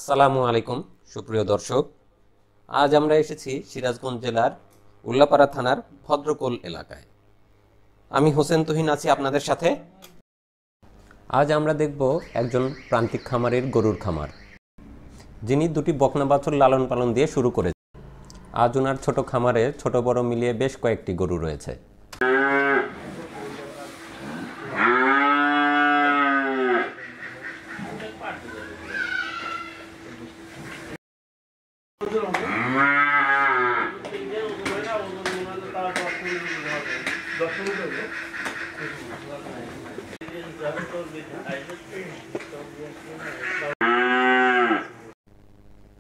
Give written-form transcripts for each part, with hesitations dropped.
আসসালামু আলাইকুম সুপ্রিয় দর্শক। আজ আমরা এসেছি সিরাজগঞ্জ জেলার উল্লাপাড়া থানার ভদ্রকোল এলাকায়। আমি হোসেন তুহিন আছি আপনাদের সাথে। আজ আমরা দেখব একজন প্রান্তিক খামারের গরুর খামার, যিনি দুটি বকনা বাছুর লালন পালন দিয়ে শুরু করেছেন। আজ ওনার ছোট খামারে ছোট বড় মিলিয়ে বেশ কয়েকটি গরু রয়েছে।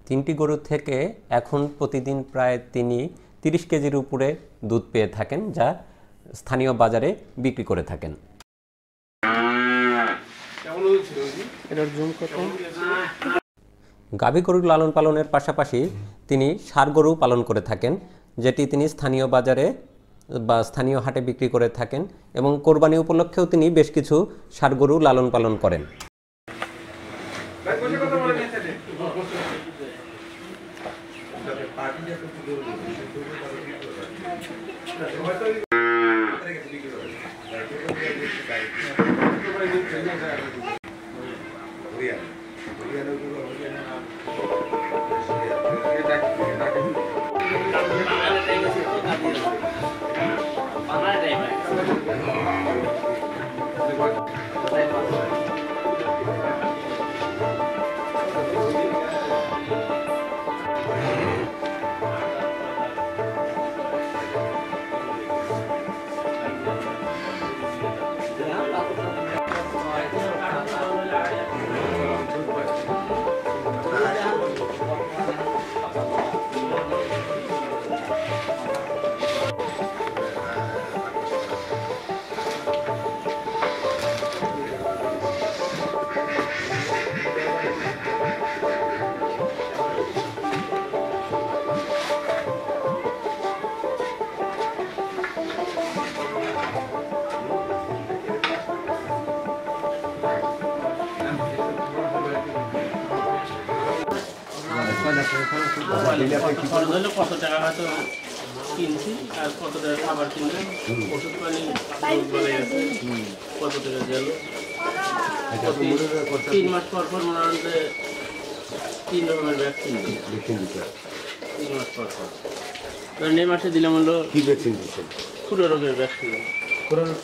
তিনটি গরু থেকে এখন প্রতিদিন প্রায় তিনি 30 কেজির উপরে দুধ পেয়ে থাকেন, যা স্থানীয় বাজারে বিক্রি করে থাকেন। গাভী গরুর লালন পালনের পাশাপাশি তিনি ষাঁড় গরু পালন করে থাকেন, যেটি তিনি স্থানীয় বাজারে বা স্থানীয় হাটে বিক্রি করে থাকেন, এবং কোরবানি উপলক্ষেও তিনি বেশ কিছু ষাঁড় গরু লালন পালন করেন। কত টাকা হয়তো কিনছি আর কত টাকা খাবার কিনলে ওষুধ পানি কত টাকা গেল 3 মাস পর পর মনে হয় যে 3 রকমের ভ্যাকসিন 3 মাস পর পর এই মাসে দিলাম হলো কি ভ্যাকসিন দিচ্ছেন? পুরো রোগের ভ্যাকসিন। পুরো রোগ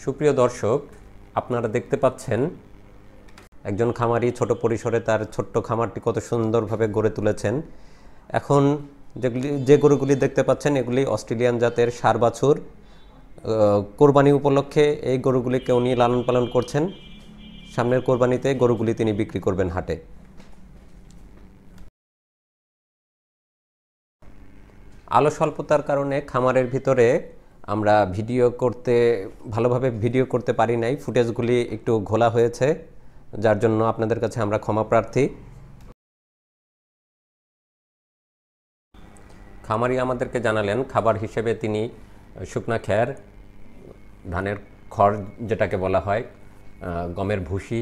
সুপ্রিয় দর্শক, আপনারা দেখতে পাচ্ছেন একজন খামারি ছোট পরিসরে তার ছোট্ট খামারটি কত সুন্দরভাবে গড়ে তুলেছেন। এখন যে গরুগুলি দেখতে পাচ্ছেন এগুলি অস্ট্রেলিয়ান জাতের ষাঁড় বাছুর। কোরবানি উপলক্ষে এই গরুগুলিকে উনি লালন পালন করছেন। সামনের কোরবানিতে গরুগুলি তিনি বিক্রি করবেন হাটে। আলো স্বল্পতার কারণে খামারের ভিতরে আমরা ভালোভাবে ভিডিও করতে পারি নাই। ফুটেজগুলি একটু ঘোলা হয়েছে, যার জন্য আপনাদের কাছে আমরা ক্ষমা প্রার্থী। খামারি আমাদেরকে জানালেন খাবার হিসেবে তিনি শুকনা খ্যার, ধানের খড় যেটাকে বলা হয়, গমের ভুসি,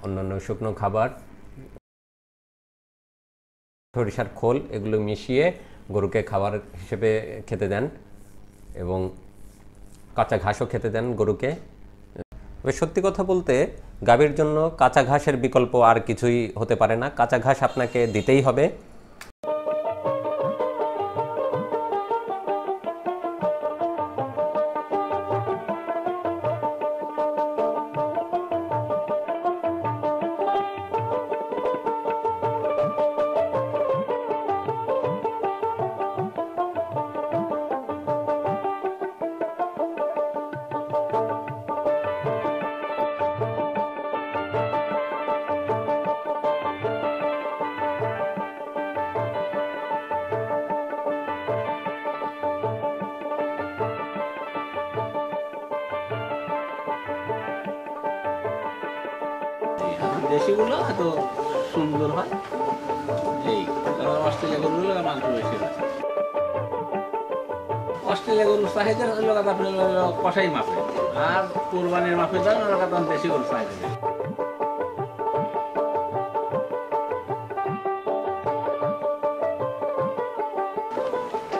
অন্যান্য শুকনো খাবার, সরিষার খোল এগুলো মিশিয়ে গরুকে খাবার হিসেবে খেতে দেন এবং কাঁচা ঘাসও খেতে দেন গরুকে। তবে সত্যি কথা বলতে গাভীর জন্য কাঁচা ঘাসের বিকল্প আর কিছুই হতে পারে না। কাঁচা ঘাস আপনাকে দিতেই হবে। দেশিগুলো এত সুন্দর হয়, এই অস্ট্রেলিয়া গরুগুলো মাংস বেশি হয়। অস্ট্রেলিয়া গরুর চাহিদা হলো আপনার কষাই মাপে, আর কোরবানির মাপে যান ওরা দেশি গরুর চাহিদা।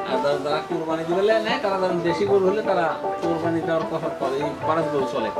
আর যারা কোরবানি দিবে নেয় তারা দেশি গরু হলে তারা কোরবানি দেওয়ার কথা করে, এই খরচ গরু চলে।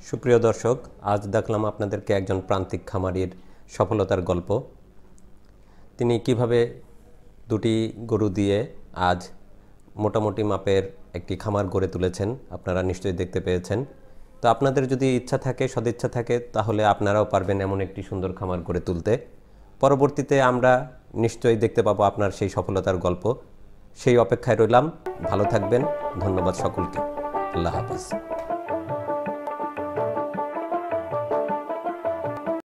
সুপ্রিয় দর্শক, আজ দেখলাম আপনাদেরকে একজন প্রান্তিক খামারির সফলতার গল্প। তিনি কিভাবে দুটি গরু দিয়ে আজ মোটামুটি মাপের একটি খামার গড়ে তুলেছেন আপনারা নিশ্চয়ই দেখতে পেয়েছেন। তো আপনাদের যদি ইচ্ছা থাকে, সদিচ্ছা থাকে, তাহলে আপনারাও পারবেন এমন একটি সুন্দর খামার গড়ে তুলতে। পরবর্তীতে আমরা নিশ্চয়ই দেখতে পাবো আপনার সেই সফলতার গল্প। সেই অপেক্ষায় রইলাম। ভালো থাকবেন। ধন্যবাদ সকলকে। আল্লাহ হাফেজ।